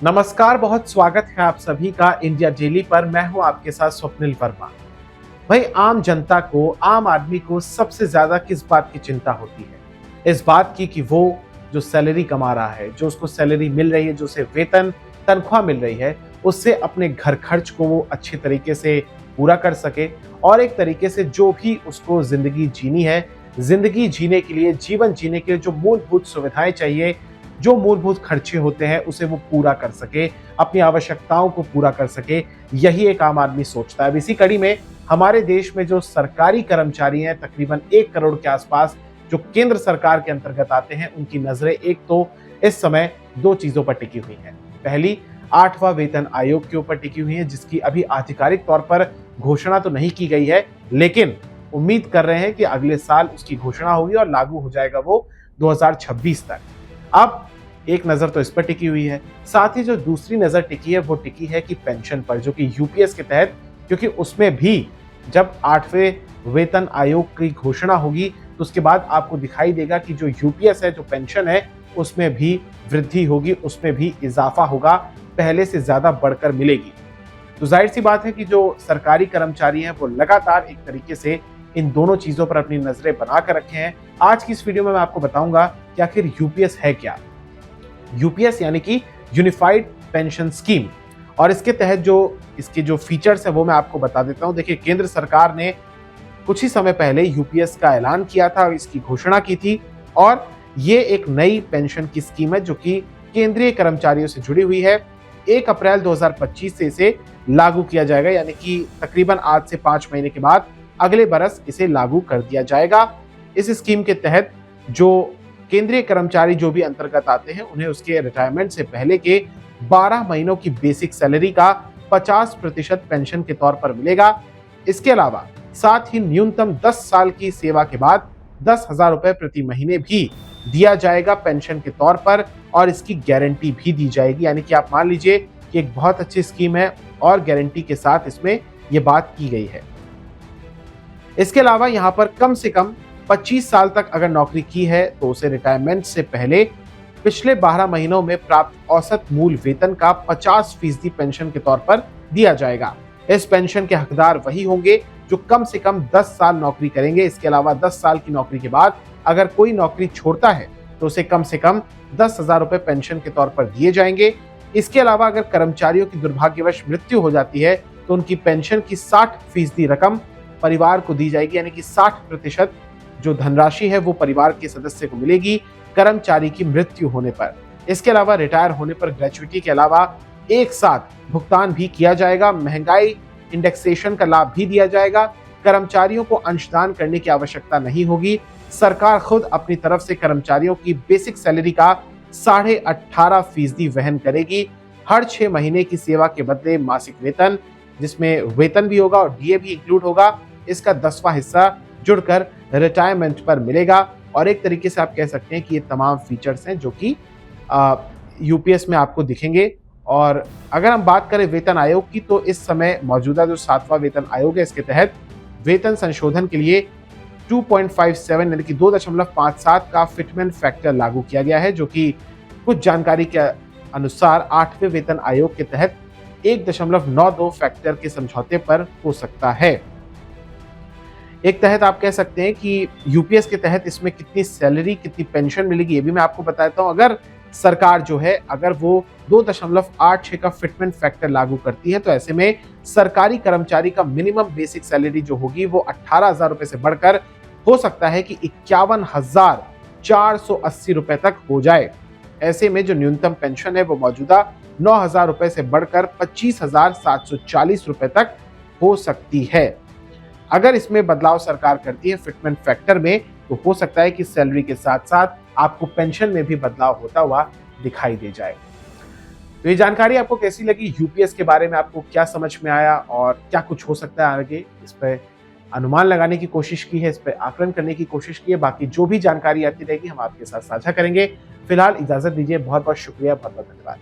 नमस्कार, बहुत स्वागत है आप सभी का इंडिया डेली पर। मैं हूं आपके साथ स्वप्निल वर्मा। भाई, आम जनता को, आम आदमी को सबसे ज्यादा किस बात की चिंता होती है? इस बात की कि वो जो सैलरी कमा रहा है, जो उसको सैलरी मिल रही है, जो उसे वेतन तनख्वाह मिल रही है, उससे अपने घर खर्च को वो अच्छे तरीके से पूरा कर सके और एक तरीके से जो भी उसको जिंदगी जीनी है, जिंदगी जीने के लिए, जीवन जीने के लिए जो मूलभूत सुविधाएं चाहिए, जो मूलभूत खर्चे होते हैं, उसे वो पूरा कर सके, अपनी आवश्यकताओं को पूरा कर सके। यही एक आम आदमी सोचता है। अब इसी कड़ी में हमारे देश में जो सरकारी कर्मचारी हैं, तकरीबन 1 करोड़ के आसपास, जो केंद्र सरकार के अंतर्गत आते हैं, उनकी नजरें एक तो इस समय 2 चीजों पर टिकी हुई हैं। पहली, 8वां वेतन आयोग के ऊपर टिकी हुई है, जिसकी अभी आधिकारिक तौर पर घोषणा तो नहीं की गई है, लेकिन उम्मीद कर रहे हैं कि अगले साल उसकी घोषणा होगी और लागू हो जाएगा वो 2026 तक। अब एक नजर तो इस पर टिकी हुई है, साथ ही जो दूसरी नजर टिकी है वो टिकी है कि पेंशन पर, जो कि यूपीएस के तहत, क्योंकि उसमें भी जब 8वें वेतन आयोग की घोषणा होगी तो उसके बाद आपको दिखाई देगा कि जो यूपीएस है, जो पेंशन है, उसमें भी वृद्धि होगी, उसमें भी इजाफा होगा, पहले से ज्यादा बढ़कर मिलेगी। तो जाहिर सी बात है कि जो सरकारी कर्मचारी हैं वो लगातार एक तरीके से इन दोनों चीजों पर अपनी नजरें बनाकर रखे हैं। आज की इस वीडियो में मैं आपको बताऊंगा कि आखिर यूपीएस है क्या। यूपीएस यानी कि यूनिफाइड पेंशन स्कीम, और इसके तहत जो इसके जो फीचर्स है वो मैं आपको बता देता हूं। देखिए, केंद्र सरकार ने कुछ ही समय पहले यूपीएस का ऐलान किया था, इसकी घोषणा की थी, और ये एक नई पेंशन की स्कीम है जो कि केंद्रीय कर्मचारियों से जुड़ी हुई है। 1 अप्रैल 2025 से इसे लागू किया जाएगा, यानी कि तकरीबन आज से 5 महीने के बाद अगले बरस इसे लागू कर दिया जाएगा। इस स्कीम के तहत जो केंद्रीय कर्मचारी जो भी अंतर्गत आते हैं, उन्हें उसके रिटायरमेंट से पहले के 12 महीनों की बेसिक सैलरी का 50% पेंशन के तौर पर मिलेगा। इसके अलावा साथ ही न्यूनतम 10 साल की सेवा के बाद 10,000 रुपए प्रति महीने भी दिया जाएगा पेंशन के तौर पर, और इसकी गारंटी भी दी जाएगी। यानी कि आप मान लीजिए कि एक बहुत अच्छी स्कीम है और गारंटी के साथ इसमें यह बात की गई है। इसके अलावा यहाँ पर कम से कम 25 साल तक अगर नौकरी की है तो उसे रिटायरमेंट से पहले पिछले 12 महीनों में प्राप्त औसत मूल वेतन का 50% पेंशन के तौर पर दिया जाएगा। इस पेंशन के हकदार वही होंगे जो कम से कम 10 साल नौकरी करेंगे। इसके अलावा 10 साल की नौकरी के बाद अगर कोई नौकरी छोड़ता है तो उसे कम से कम 10,000 रुपए पेंशन के तौर पर दिए जाएंगे। इसके अलावा अगर कर्मचारियों की दुर्भाग्यवश मृत्यु हो जाती है तो उनकी पेंशन की 60% रकम परिवार को दी जाएगी, यानी कि 60% जो धनराशि है वो परिवार के सदस्य को मिलेगी कर्मचारी की मृत्यु होने पर। इसके अलावा रिटायर होने पर ग्रेच्युटी के अलावा एक साथ भुगतान भी किया जाएगा। महंगाई इंडेक्सेशन का लाभ भी दिया जाएगा। कर्मचारियों को अंशदान करने की आवश्यकता नहीं होगी। सरकार खुद अपनी तरफ से कर्मचारियों की बेसिक सैलरी का 18.5% वहन करेगी। हर 6 महीने की सेवा के बदले मासिक वेतन, जिसमें वेतन भी होगा और डीए भी इंक्लूड होगा, इसका 10वां हिस्सा जुड़कर रिटायरमेंट पर मिलेगा। और एक तरीके से आप कह सकते हैं कि ये तमाम फीचर्स हैं जो कि यूपीएस में आपको दिखेंगे। और अगर हम बात करें वेतन आयोग की, तो इस समय मौजूदा जो 7वां वेतन आयोग है, इसके तहत वेतन संशोधन के लिए 2.57 यानी कि 2.57 का फिटमेंट फैक्टर लागू किया गया है, जो कि कुछ जानकारी के अनुसार 8वें वेतन आयोग के तहत 1.92 फैक्टर के समझौते पर हो सकता है। एक तहत आप कह सकते हैं कि यूपीएस के तहत इसमें कितनी सैलरी, कितनी पेंशन मिलेगी, ये भी मैं आपको बताता हूं। अगर सरकार जो है, अगर वो 2.86 का फिटमेंट फैक्टर लागू करती है, तो ऐसे में सरकारी कर्मचारी का मिनिमम बेसिक सैलरी जो होगी वो 18,000 रुपए से बढ़कर हो सकता है कि 51,480 रुपए तक हो जाए। ऐसे में जो न्यूनतम पेंशन है वो मौजूदा 9,000 रुपए से बढ़कर 25,740 रुपए तक हो सकती है। अगर इसमें बदलाव सरकार करती है फिटमेंट फैक्टर में, तो हो सकता है कि सैलरी के साथ साथ आपको पेंशन में भी बदलाव होता हुआ दिखाई दे जाए। तो ये जानकारी आपको कैसी लगी? यूपीएस के बारे में आपको क्या समझ में आया और क्या कुछ हो सकता है आगे? इस पर अनुमान लगाने की कोशिश की है, इस पर आकलन करने की कोशिश की है। बाकी जो भी जानकारी आती रहेगी हम आपके साथ साझा करेंगे। फिलहाल इजाजत दीजिए। बहुत बहुत शुक्रिया, बहुत बहुत धन्यवाद।